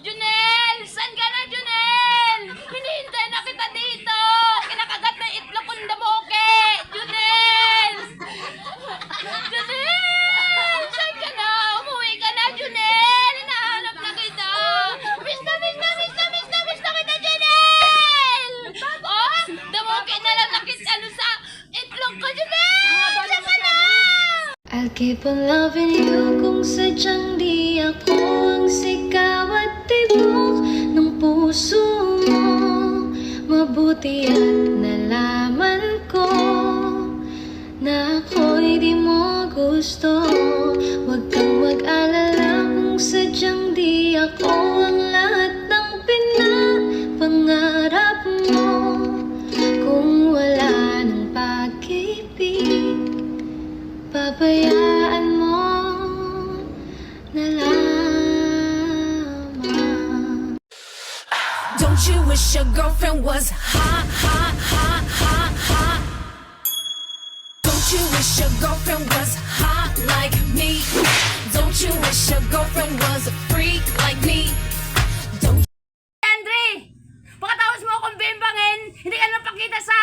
Junel! Saan ka na, Junel? Hinihintay na kita dito! Kinakagat na itlog kong damoke! Junel! Junel! Saan ka na? Umuwi ka na, Junel! Hinahanap na kita! Miss na kita, Junel! Oh, damoke na lang ano sa itlog ko, Junel! Saan ka na? I'll keep on loving you kung sadyang di ako ang sigaw at tibok ng puso mo. Mabuti at nalaman ko na ako'y di mo gusto. Huwag kang mag-alala kung sadyang di ako ang lahat ng pinapangarap mo. Kung wala ng pag-ibig, pabayaan mo na lamang. Don't you wish your girlfriend was hot, hot, hot, hot, hot? Don't you wish your girlfriend was hot like me? Don't you wish your girlfriend was a freak like me? Andre! Pagkatapos mo akong bimbangin, hindi ka napakita sa